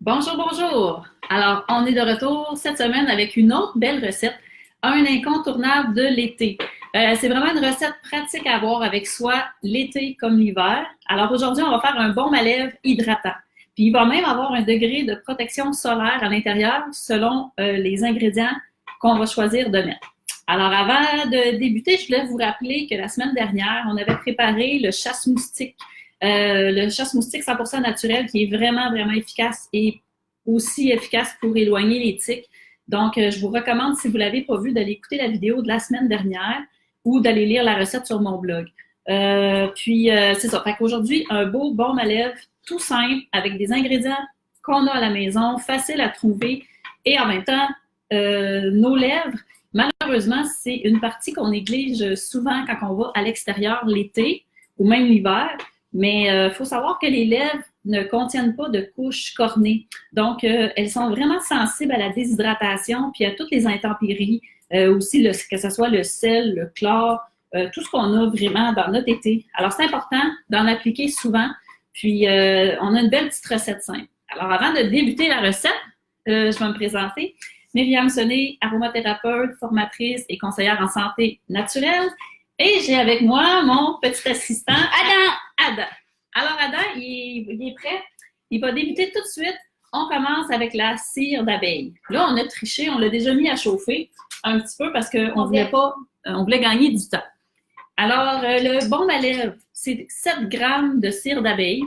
Bonjour, bonjour! Alors, on est de retour cette semaine avec une autre belle recette, un incontournable de l'été. C'est vraiment une recette pratique à avoir avec soi l'été comme l'hiver. Alors aujourd'hui, on va faire un baume à lèvres hydratant. Puis il va même avoir un degré de protection solaire à l'intérieur selon les ingrédients qu'on va choisir de mettre. Alors avant de débuter, je voulais vous rappeler que la semaine dernière, on avait préparé le chasse-moustique. Le chasse-moustique 100% naturel qui est vraiment, vraiment efficace et aussi efficace pour éloigner les tiques. Donc, je vous recommande, si vous ne l'avez pas vu, d'aller écouter la vidéo de la semaine dernière ou d'aller lire la recette sur mon blog. C'est ça. Fait qu'aujourd'hui, un beau baume à lèvres tout simple avec des ingrédients qu'on a à la maison, facile à trouver et en même temps, nos lèvres, malheureusement, c'est une partie qu'on néglige souvent quand on va à l'extérieur l'été ou même l'hiver. Mais il faut savoir que les lèvres ne contiennent pas de couche cornée. Donc, elles sont vraiment sensibles à la déshydratation puis à toutes les intempéries, aussi que ce soit le sel, le chlore, tout ce qu'on a vraiment dans notre été. Alors, c'est important d'en appliquer souvent. Puis, on a une belle petite recette simple. Alors, avant de débuter la recette, je vais me présenter. Myriam Sonnet, aromathérapeute, formatrice et conseillère en santé naturelle. Et j'ai avec moi mon petit assistant, Adam. Alors, Adam, il est prêt. Il va débuter tout de suite. On commence avec la cire d'abeille. Là, on a triché, on l'a déjà mis à chauffer un petit peu parce qu'on voulait gagner du temps. Alors, le baume à lèvres, c'est 7 grammes de cire d'abeille.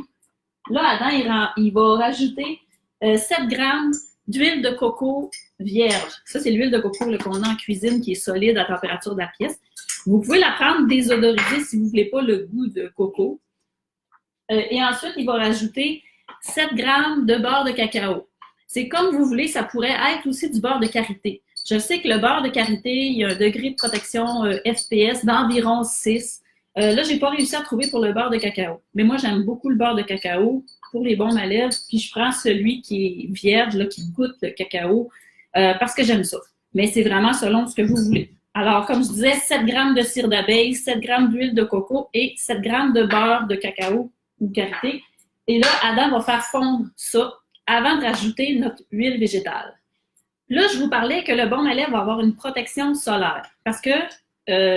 Là, Adam, il va rajouter 7 grammes d'huile de coco vierge. Ça, c'est l'huile de coco qu'on a en cuisine qui est solide à la température de la pièce. Vous pouvez la prendre désodorisée si vous ne voulez pas le goût de coco. Et ensuite, il va rajouter 7 grammes de beurre de cacao. C'est comme vous voulez, ça pourrait être aussi du beurre de karité. Je sais que le beurre de karité, il y a un degré de protection FPS d'environ 6. Là, je n'ai pas réussi à trouver pour le beurre de cacao. Mais moi, j'aime beaucoup le beurre de cacao pour les baumes à lèvres. Puis je prends celui qui est vierge, là, qui goûte le cacao, parce que j'aime ça. Mais c'est vraiment selon ce que vous voulez. Alors, comme je disais, 7 grammes de cire d'abeille, 7 grammes d'huile de coco et 7 grammes de beurre de cacao ou karité. Et là, Adam va faire fondre ça avant de rajouter notre huile végétale. Là, je vous parlais que le baume à lèvres va avoir une protection solaire parce que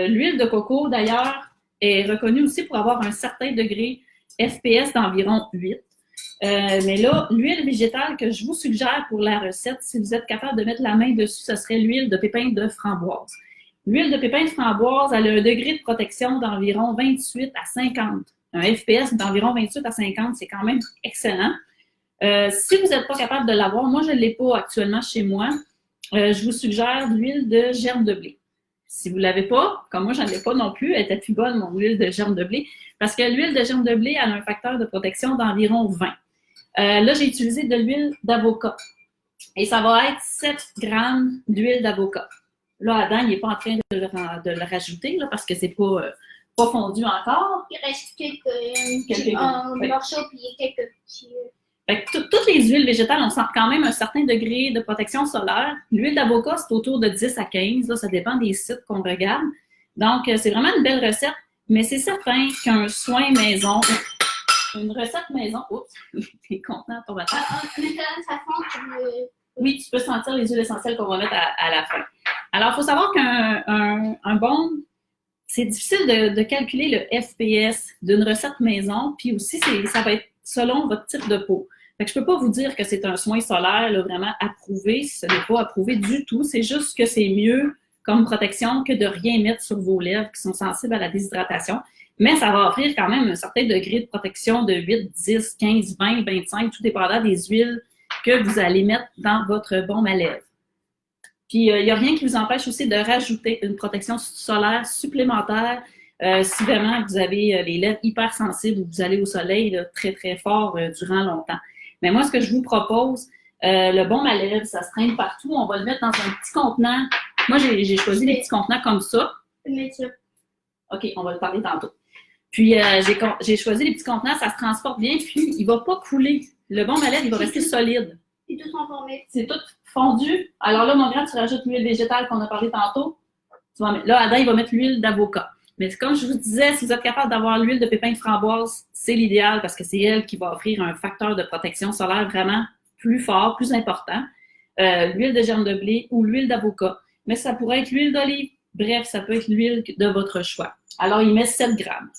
l'huile de coco, d'ailleurs, est reconnue aussi pour avoir un certain degré FPS d'environ 8. Mais là, l'huile végétale que je vous suggère pour la recette, si vous êtes capable de mettre la main dessus, ce serait l'huile de pépins de framboise. L'huile de pépins de framboise, elle a un degré de protection d'environ 28 à 50. Un FPS d'environ 28 à 50, c'est quand même excellent. Si vous n'êtes pas capable de l'avoir, moi, je ne l'ai pas actuellement chez moi, je vous suggère l'huile de germe de blé. Si vous ne l'avez pas, comme moi, je n'en ai pas non plus, elle était plus bonne, mon huile de germe de blé, parce que l'huile de germe de blé, elle a un facteur de protection d'environ 20. Là, j'ai utilisé de l'huile d'avocat. Et ça va être 7 grammes d'huile d'avocat. Là, Adam, il n'est pas en train de le rajouter là, parce que c'est pas fondu encore. Il reste quelques morceaux puis quelques petits. Fait que toutes les huiles végétales, on sent quand même un certain degré de protection solaire. L'huile d'avocat, c'est autour de 10 à 15. Là, ça dépend des sites qu'on regarde. Donc, c'est vraiment une belle recette. Mais c'est certain qu'un soin maison, une recette maison, oups, t'es content ton bâtard. Ça fond. Oui, tu peux sentir les huiles essentielles qu'on va mettre à la fin. Alors, il faut savoir qu'un baume, c'est difficile de calculer le FPS d'une recette maison, puis aussi, ça va être selon votre type de peau. Fait que je ne peux pas vous dire que c'est un soin solaire là, vraiment approuvé, si ce n'est pas approuvé du tout. C'est juste que c'est mieux comme protection que de rien mettre sur vos lèvres qui sont sensibles à la déshydratation. Mais ça va offrir quand même un certain degré de protection de 8, 10, 15, 20, 25, tout dépendant des huiles que vous allez mettre dans votre baume à lèvres. Puis, il n'y a rien qui vous empêche aussi de rajouter une protection solaire supplémentaire si vraiment vous avez les lèvres hypersensibles ou vous allez au soleil là, très, très fort durant longtemps. Mais moi, ce que je vous propose, le baume à lèvres, ça se traîne partout. On va le mettre dans un petit contenant. Moi, j'ai choisi des petits contenants comme ça. OK, on va le parler tantôt. Puis, j'ai choisi les petits contenants, ça se transporte bien, puis il ne va pas couler. Le baume à lèvres, il va rester solide. C'est tout transformé. C'est tout fondu. Alors là, mon grand, tu rajoutes l'huile végétale qu'on a parlé tantôt. Là, Adam, il va mettre l'huile d'avocat. Mais comme je vous disais, si vous êtes capable d'avoir l'huile de pépins de framboise, c'est l'idéal parce que c'est elle qui va offrir un facteur de protection solaire vraiment plus fort, plus important. L'huile de germe de blé ou l'huile d'avocat. Mais ça pourrait être l'huile d'olive. Bref, ça peut être l'huile de votre choix. Alors, il met 7 grammes.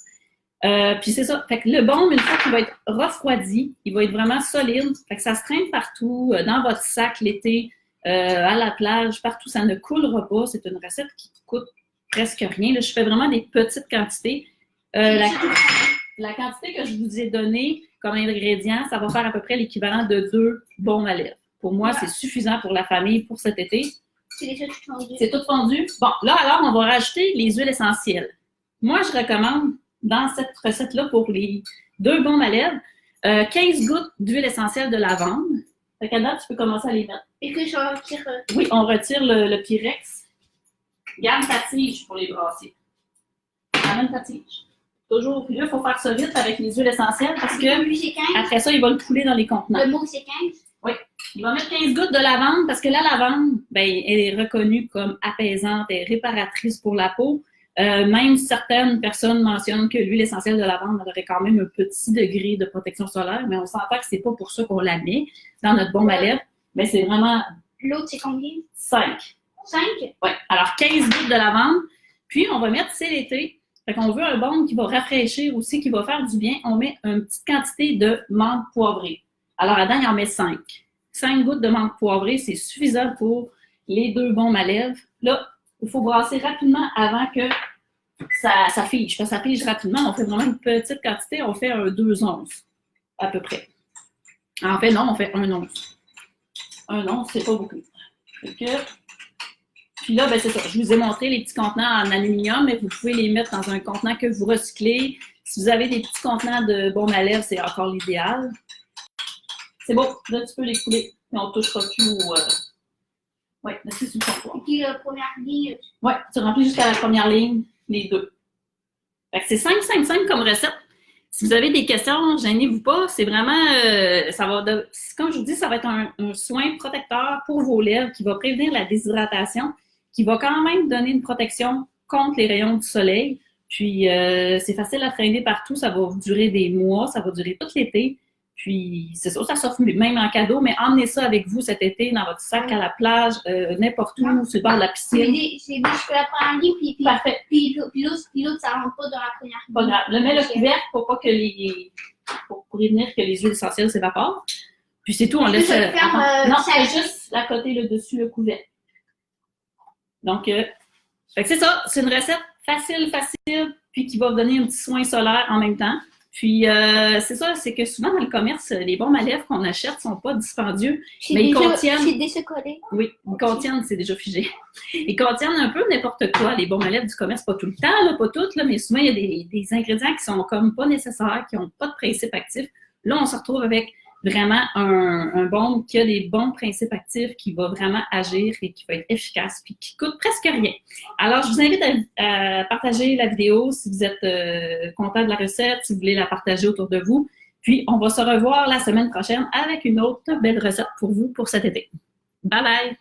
Puis c'est ça. Fait que le baume, une fois qu'il va être refroidi, il va être vraiment solide. Fait que ça se traîne partout, dans votre sac l'été, à la plage, partout. Ça ne coulera pas. C'est une recette qui coûte presque rien. Là, je fais vraiment des petites quantités. La quantité que je vous ai donnée comme ingrédient, ça va faire à peu près l'équivalent de 2 baumes à lèvres. Pour moi, c'est suffisant pour la famille pour cet été. C'est tout fondu. C'est tout fondu. Bon, là, alors, on va rajouter les huiles essentielles. Moi, je recommande, dans cette recette-là, pour les 2 baumes à lèvres, 15 gouttes d'huile essentielle de lavande. Fait qu'à date, tu peux commencer à les mettre. Et que je retire. Oui, on retire le pyrex. Garde ta tige pour les brasser. Ramène ta tige. Toujours, puis là, il faut faire ça vite avec les huiles essentielles parce que après ça, il va le couler dans les contenants. Le mot, c'est 15? Oui. Il va mettre 15 gouttes de lavande parce que la lavande, ben, elle est reconnue comme apaisante et réparatrice pour la peau. Même certaines personnes mentionnent que l'huile essentielle de lavande aurait quand même un petit degré de protection solaire, mais on s'entend que c'est pas pour ça qu'on la met dans notre baume à lèvres. Mais c'est vraiment... L'autre, c'est combien? 5. 5? Oui. Alors, 15 gouttes de lavande. Puis, on va mettre, c'est l'été. Fait qu'on veut un baume qui va rafraîchir aussi, qui va faire du bien. On met une petite quantité de menthe poivrée. Alors, Adam, il en met 5. 5 gouttes de menthe poivrée, c'est suffisant pour les 2 baumes à lèvres. Là, il faut brasser rapidement avant que ça fige. Parce que ça fige rapidement. On fait vraiment une petite quantité. On fait un 2 onces, à peu près. En fait, non, on fait 1 once. 1 once, c'est pas beaucoup. Puis là, ben c'est ça. Je vous ai montré les petits contenants en aluminium, mais vous pouvez les mettre dans un contenant que vous recyclez. Si vous avez des petits contenants de baume à lèvres, c'est encore l'idéal. C'est bon. Là, tu peux les couler. Mais on ne touchera plus au... Oui, là, c'est sur le comptoir. Et puis, la première ligne. Oui, tu remplis jusqu'à la première ligne, les 2. Fait que c'est 5 comme recette. Si vous avez des questions, gênez-vous pas. C'est vraiment, comme je vous dis, ça va être un soin protecteur pour vos lèvres qui va prévenir la déshydratation, qui va quand même donner une protection contre les rayons du soleil. Puis, c'est facile à traîner partout. Ça va durer des mois. Ça va durer tout l'été. Puis, c'est ça, ça s'offre même en cadeau, mais emmenez ça avec vous cet été dans votre sac à la plage, n'importe où, sur le bord de la piscine. C'est des chocolats par ligne, puis Parfait. Puis l'autre, ça rentre pas dans la première ligne. Pas grave. Mets le couvercle pour pas que pour prévenir que les huiles essentielles s'évaporent. Puis c'est tout, on laisse... non, c'est juste à côté, le dessus, le couvercle. Donc, fait que c'est ça, c'est une recette facile, puis qui va vous donner un petit soin solaire en même temps. Puis, c'est ça, c'est que souvent dans le commerce, les baumes à lèvres qu'on achète sont pas dispendieux, mais ils contiennent... C'est déchocolé. Oui, ils contiennent, c'est déjà figé. Ils contiennent un peu n'importe quoi, les baumes à lèvres du commerce, pas tout le temps, là, pas toutes, là, mais souvent il y a des ingrédients qui sont comme pas nécessaires, qui n'ont pas de principe actif. Là, on se retrouve avec vraiment un baume qui a des bons principes actifs, qui va vraiment agir et qui va être efficace, puis qui coûte presque rien. Alors, je vous invite à partager la vidéo si vous êtes content de la recette, si vous voulez la partager autour de vous. Puis, on va se revoir la semaine prochaine avec une autre belle recette pour vous pour cet été. Bye bye!